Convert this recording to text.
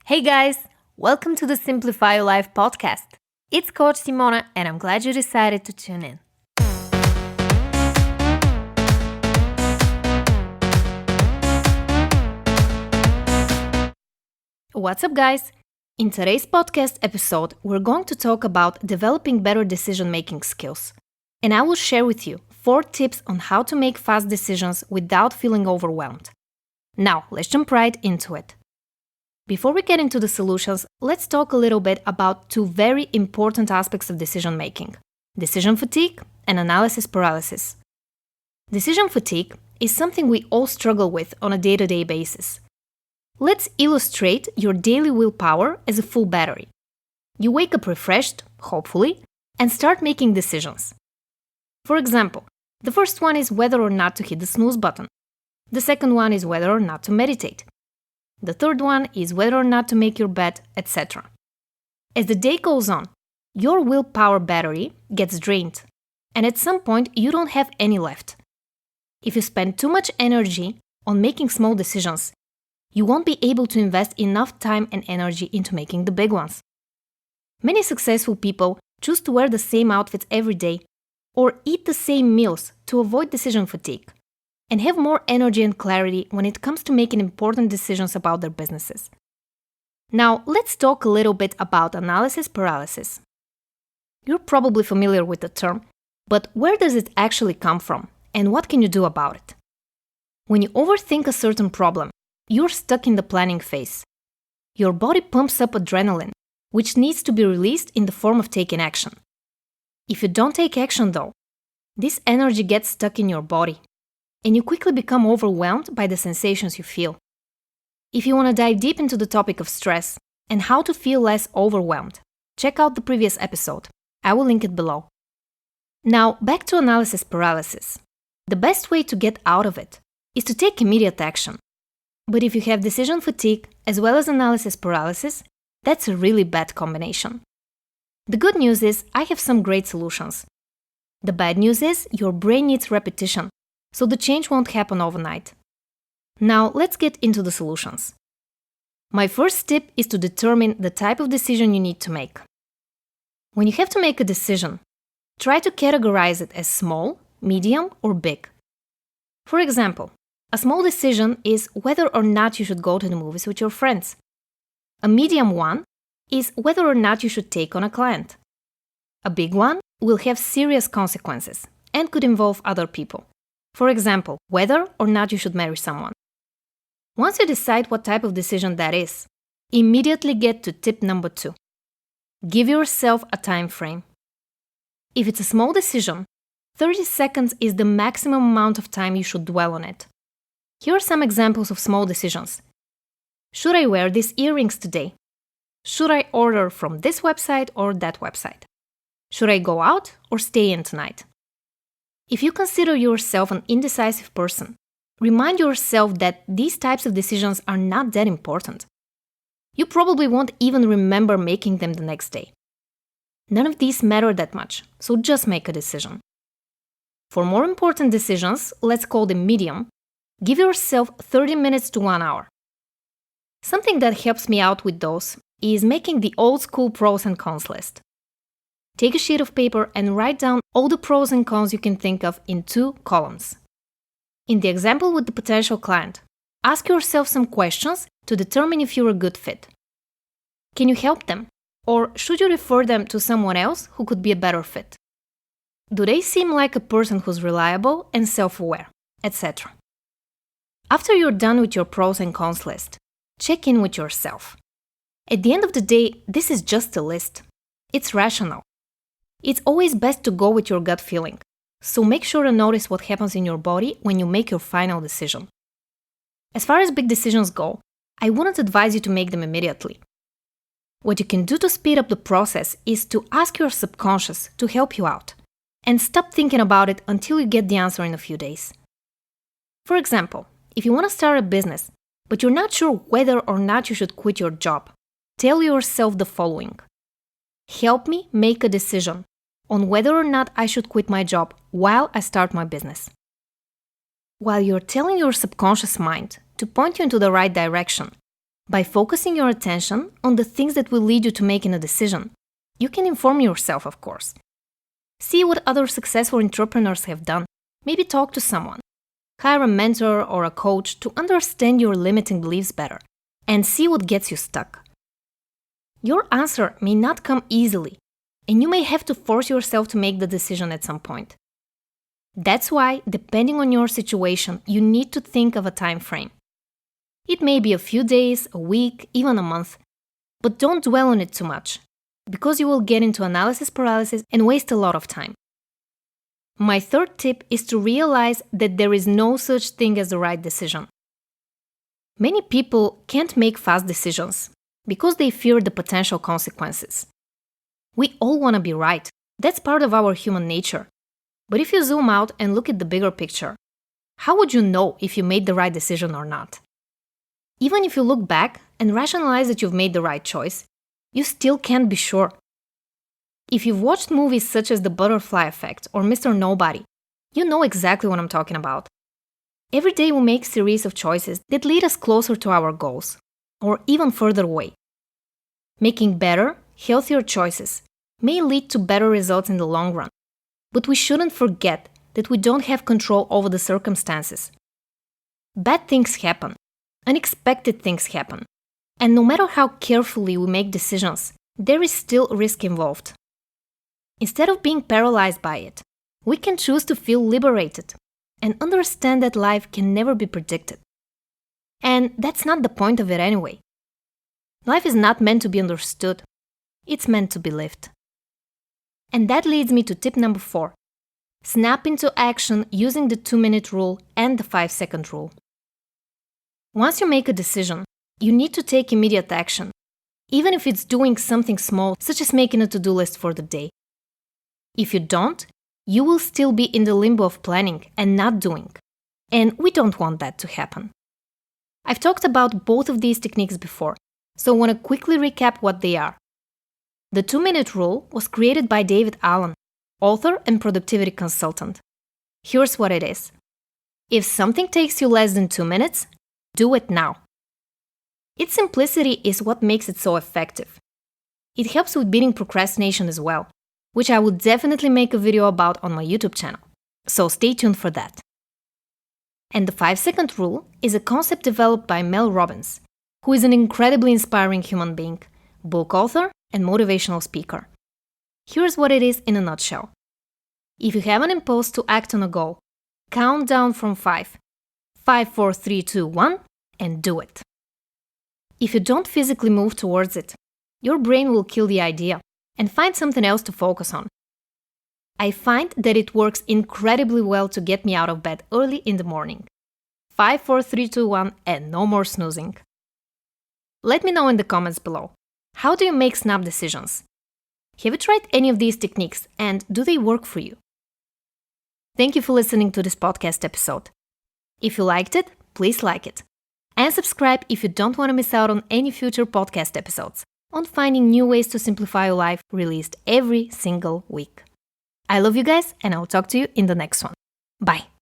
Hey guys, welcome to the Simplify Your Life podcast. It's Coach Simona, and I'm glad you decided to tune in. What's up, guys? In today's podcast episode, we're going to talk about developing better decision-making skills. And I will share with you 4 tips on how to make fast decisions without feeling overwhelmed. Now, let's jump right into it. Before we get into the solutions, let's talk a little bit about 2 very important aspects of decision making: decision fatigue and analysis paralysis. Decision fatigue is something we all struggle with on a day-to-day basis. Let's illustrate your daily willpower as a full battery. You wake up refreshed, hopefully, and start making decisions. For example, the first one is whether or not to hit the snooze button. The second one is whether or not to meditate. The third one is whether or not to make your bed, etc. As the day goes on, your willpower battery gets drained, and at some point you don't have any left. If you spend too much energy on making small decisions, you won't be able to invest enough time and energy into making the big ones. Many successful people choose to wear the same outfits every day or eat the same meals to avoid decision fatigue and have more energy and clarity when it comes to making important decisions about their businesses. Now, let's talk a little bit about analysis paralysis. You're probably familiar with the term, but where does it actually come from, and what can you do about it? When you overthink a certain problem, you're stuck in the planning phase. Your body pumps up adrenaline, which needs to be released in the form of taking action. If you don't take action, though, this energy gets stuck in your body, and you quickly become overwhelmed by the sensations you feel. If you want to dive deep into the topic of stress and how to feel less overwhelmed, check out the previous episode. I will link it below. Now, back to analysis paralysis. The best way to get out of it is to take immediate action. But if you have decision fatigue as well as analysis paralysis, that's a really bad combination. The good news is I have some great solutions. The bad news is your brain needs repetition, so the change won't happen overnight. Now, let's get into the solutions. My first tip is to determine the type of decision you need to make. When you have to make a decision, try to categorize it as small, medium, or big. For example, a small decision is whether or not you should go to the movies with your friends. A medium one is whether or not you should take on a client. A big one will have serious consequences and could involve other people. For example, whether or not you should marry someone. Once you decide what type of decision that is, immediately get to tip number 2. Give yourself a time frame. If it's a small decision, 30 seconds is the maximum amount of time you should dwell on it. Here are some examples of small decisions. Should I wear these earrings today? Should I order from this website or that website? Should I go out or stay in tonight? If you consider yourself an indecisive person, remind yourself that these types of decisions are not that important. You probably won't even remember making them the next day. None of these matter that much, so just make a decision. For more important decisions, let's call them medium, give yourself 30 minutes to 1 hour. Something that helps me out with those is making the old school pros and cons list. Take a sheet of paper and write down all the pros and cons you can think of in 2 columns. In the example with the potential client, ask yourself some questions to determine if you're a good fit. Can you help them? Or should you refer them to someone else who could be a better fit? Do they seem like a person who's reliable and self-aware, etc.? After you're done with your pros and cons list, check in with yourself. At the end of the day, this is just a list. It's rational. It's always best to go with your gut feeling, so make sure to notice what happens in your body when you make your final decision. As far as big decisions go, I wouldn't advise you to make them immediately. What you can do to speed up the process is to ask your subconscious to help you out, and stop thinking about it until you get the answer in a few days. For example, if you want to start a business, but you're not sure whether or not you should quit your job, tell yourself the following: help me make a decision on whether or not I should quit my job while I start my business. While you're telling your subconscious mind to point you into the right direction, By focusing your attention on the things that will lead you to making a decision, you can inform yourself, of course. See what other successful entrepreneurs have done. Maybe talk to someone. Hire a mentor or a coach to understand your limiting beliefs better and see what gets you stuck. Your answer may not come easily, and you may have to force yourself to make the decision at some point. That's why, depending on your situation, you need to think of a time frame. It may be a few days, a week, even a month, but don't dwell on it too much, because you will get into analysis paralysis and waste a lot of time. My third tip is to realize that there is no such thing as the right decision. Many people can't make fast decisions because they fear the potential consequences. We all want to be right. That's part of our human nature. But if you zoom out and look at the bigger picture, how would you know if you made the right decision or not? Even if you look back and rationalize that you've made the right choice, you still can't be sure. If you've watched movies such as The Butterfly Effect or Mr. Nobody, you know exactly what I'm talking about. Every day we make a series of choices that lead us closer to our goals, or even further away. Making better, healthier choices may lead to better results in the long run, but we shouldn't forget that we don't have control over the circumstances. Bad things happen, unexpected things happen, and no matter how carefully we make decisions, there is still risk involved. Instead of being paralyzed by it, we can choose to feel liberated and understand that life can never be predicted. And that's not the point of it anyway. Life is not meant to be understood, it's meant to be lived. And that leads me to tip number 4. Snap into action using the 2-minute rule and the 5-second rule. Once you make a decision, you need to take immediate action, even if it's doing something small, such as making a to-do list for the day. If you don't, you will still be in the limbo of planning and not doing. And we don't want that to happen. I've talked about both of these techniques before, so I want to quickly recap what they are. The 2-minute rule was created by David Allen, author and productivity consultant. Here's what it is. If something takes you less than 2 minutes, do it now. Its simplicity is what makes it so effective. It helps with beating procrastination as well, which I will definitely make a video about on my YouTube channel, so stay tuned for that. And the 5-second rule is a concept developed by Mel Robbins, who is an incredibly inspiring human being, book author, and motivational speaker. Here's what it is in a nutshell. If you have an impulse to act on a goal, count down from 5. 5, 4, 3, 2, 1, and do it. If you don't physically move towards it, your brain will kill the idea and find something else to focus on. I find that it works incredibly well to get me out of bed early in the morning. 5, 4, 3, 2, 1, and no more snoozing. Let me know in the comments below. How do you make snap decisions? Have you tried any of these techniques, and do they work for you? Thank you for listening to this podcast episode. If you liked it, please like it. And subscribe if you don't want to miss out on any future podcast episodes on finding new ways to simplify your life released every single week. I love you guys, and I'll talk to you in the next one. Bye.